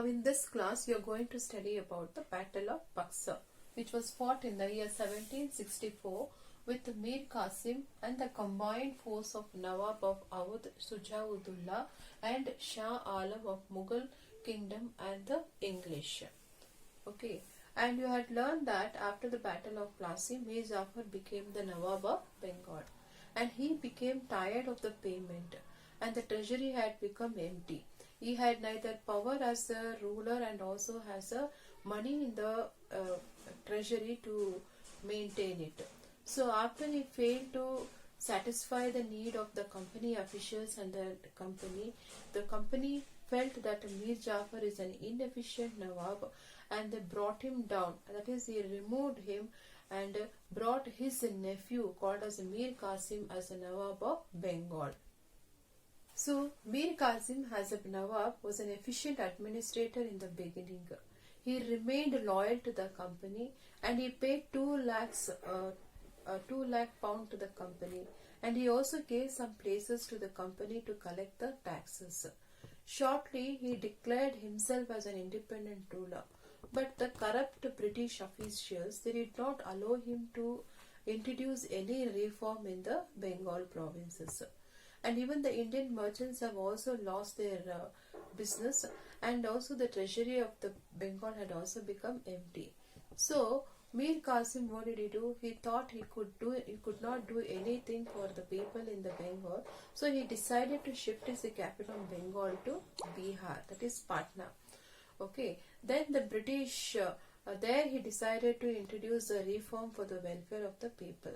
Now in this class you are going to study about the Battle of Buxar, which was fought in the year 1764 with Mir Qasim and the combined force of Nawab of Awadh Sujaudullah and Shah Alam of Mughal kingdom and the English. Okay, and you had learned that after the Battle of Plassey, Mir Jafar became the Nawab of Bengal, and he became tired of the payment, and the treasury had become empty. He had neither power as a ruler and also has a money in the treasury to maintain it. So after he failed to satisfy the need of the company officials and the company felt that Mir Jafar is an inefficient Nawab, and they brought him down. That is, he removed him and brought his nephew called as Mir Qasim as a Nawab of Bengal. So, Mir Qasim as a Nawab was an efficient administrator in the beginning. He remained loyal to the company and he paid 2 lakhs £2 to the company, and he also gave some places to the company to collect the taxes. Shortly, he declared himself as an independent ruler, but the corrupt British officials did not allow him to introduce any reform in the Bengal provinces. And even the Indian merchants have also lost their business, and also the treasury of the Bengal had also become empty. So Mir Qasim, what did he do? He thought he could not do anything for the people in the Bengal. So he decided to shift his capital from Bengal to Bihar, that is Patna. Okay. Then the British, there he decided to introduce a reform for the welfare of the people.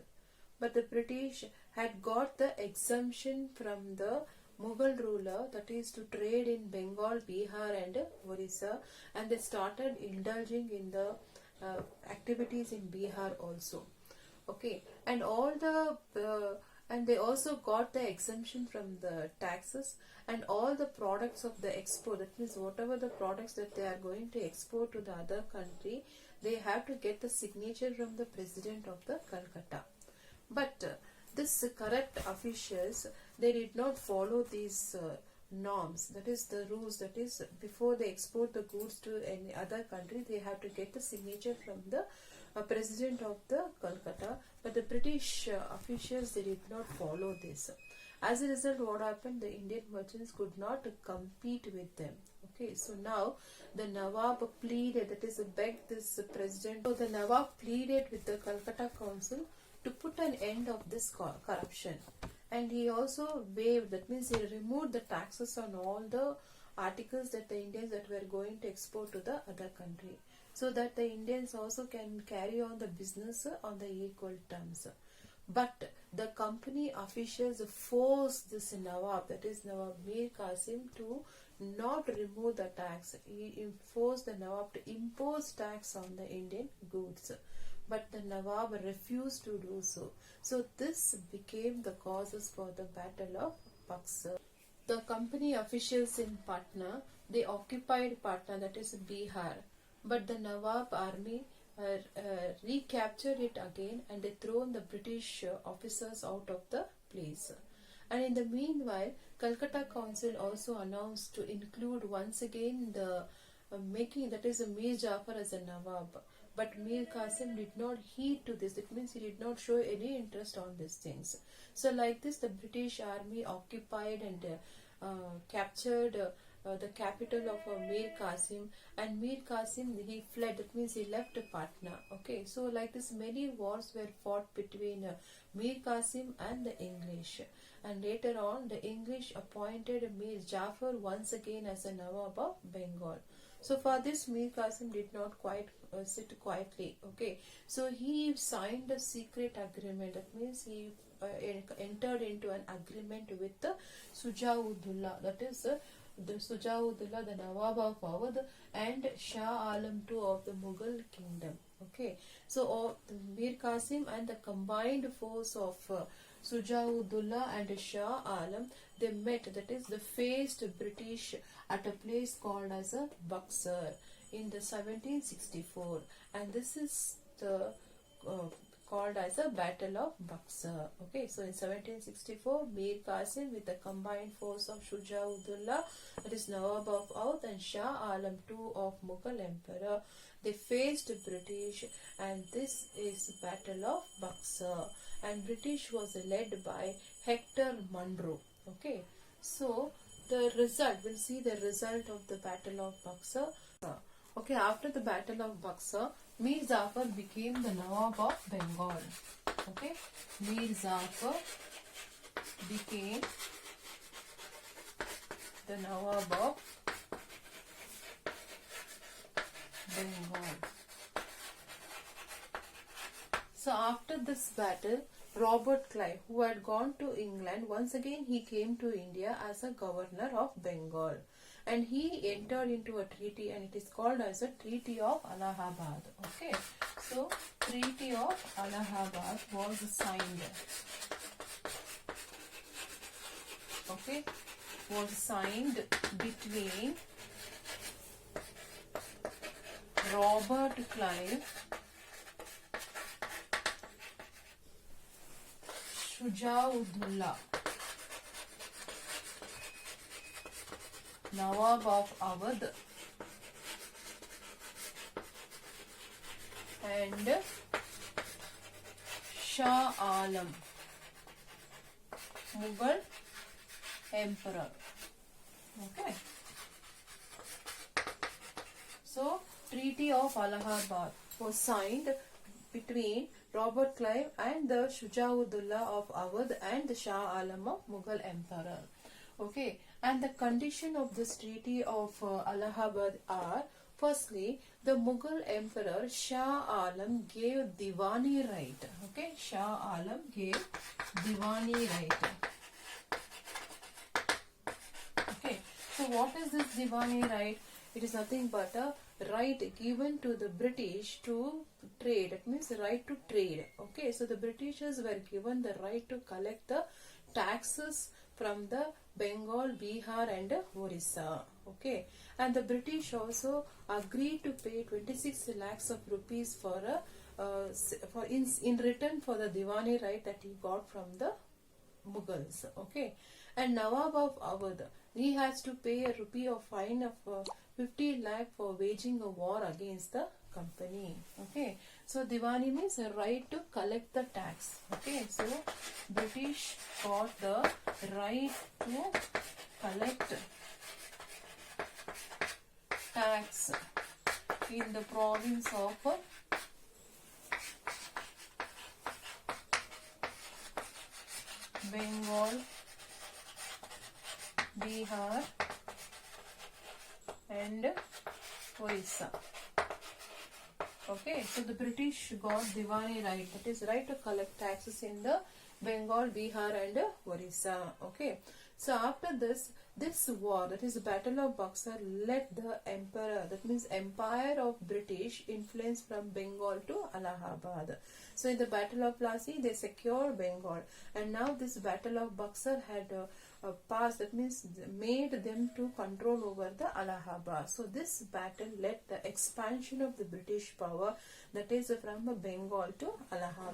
But the British had got the exemption from the Mughal ruler, that is to trade in Bengal, Bihar and Orissa, and they started indulging in the activities in Bihar also. Okay, and and they also got the exemption from the taxes, and all the products of the export, that means whatever the products that they are going to export to the other country, they have to get the signature from the president of the Calcutta. But this corrupt officials, they did not follow these norms, that is the rules, that is before they export the goods to any other country, they have to get the signature from the president of the Calcutta. But the British officials, they did not follow this. As a result, what happened? The Indian merchants could not compete with them. Okay, so now the Nawab pleaded, that is begged this president. So the Nawab pleaded with the Calcutta Council to put an end of this corruption, and he also waived, that means he removed the taxes on all the articles that the Indians that were going to export to the other country, so that the Indians also can carry on the business on the equal terms. But the company officials forced this Nawab, that is Nawab Mir Qasim, to not remove the tax. He forced the Nawab to impose tax on the Indian goods, but the Nawab refused to do so. So this became the causes for the Battle of Buxar. The company officials in Patna, they occupied Patna, that is Bihar, but the Nawab army recaptured it again, and they thrown the British officers out of the place. And in the meanwhile, Calcutta Council also announced to include once again the making, that is Mir Jafar as a Nawab. But Mir Qasim did not heed to this. It means he did not show any interest on these things. So like this, the British army occupied and captured the capital of Mir Qasim, and Mir Qasim, he fled. That means he left Patna. Okay, so like this, many wars were fought between Mir Qasim and the English, and later on the English appointed Mir Jafar once again as a Nawab of Bengal. So for this, Mir Qasim did not quite sit quietly. Okay, so he signed a secret agreement. That means he entered into an agreement with the Sujaudullah, that is the Sujaudullah, the Nawab of Awadh, and Shah Alam II of the Mughal kingdom. Okay, so Mir Qasim and the combined force of Sujaudullah and Shah Alam, they met, that is they faced British at a place called as a Buxar in the 1764, and this is the called as a Battle of Buxar. Okay, so in 1764, Mir Qasim with the combined force of Shujaudullah, that is Nawab of Oudh, and Shah Alam II of Mughal Emperor, they faced British, and this is Battle of Buxar. And British was led by Hector Munro. Okay, so the result, we'll see the result of the Battle of Buxar. Okay, after the Battle of Buxar, Mir Jafar became the Nawab of Bengal. Okay, Mir Jafar became the Nawab of Bengal. So after this battle, Robert Clive, who had gone to England, once again he came to India as a governor of Bengal. And he entered into a treaty, and it is called as a Treaty of Allahabad. Okay, so Treaty of Allahabad was signed. Okay, was signed between Robert Clive, Shujaudullah, Nawab of Awadh, and Shah Alam, Mughal Emperor. Okay. So, Treaty of Allahabad was signed between Robert Clive and the Shujaudullah of Awadh and the Shah Alam of Mughal Emperor. Okay, and the condition of this Treaty of Allahabad are, firstly, the Mughal Emperor Shah Alam gave Diwani right. Okay, Shah Alam gave Diwani right. Okay, so what is this Diwani right? It is nothing but a right given to the British to trade. It means the right to trade. Okay, so the Britishers were given the right to collect the taxes from the Bengal, Bihar and Orissa. Okay, and the British also agreed to pay 26 lakhs of rupees for in return for the Diwani right that he got from the Mughals. Okay, and Nawab of Awadh, he has to pay a rupee of fine of 50 lakh for waging a war against the company. Okay, so Diwani means a right to collect the tax. Okay, so British got the right to collect tax in the province of Bengal, Bihar and Orissa. Okay, so the British got Diwani right, that is right to collect taxes in the Bengal, Bihar and Orissa. Okay, so after this war, that is the Battle of Buxar, led the emperor, that means empire of British influence from Bengal to Allahabad. So in the Battle of Plassey, they secured Bengal, and now this Battle of Buxar had passed, that means made them to control over the Allahabad. So this battle led the expansion of the British power, that is from Bengal to Allahabad.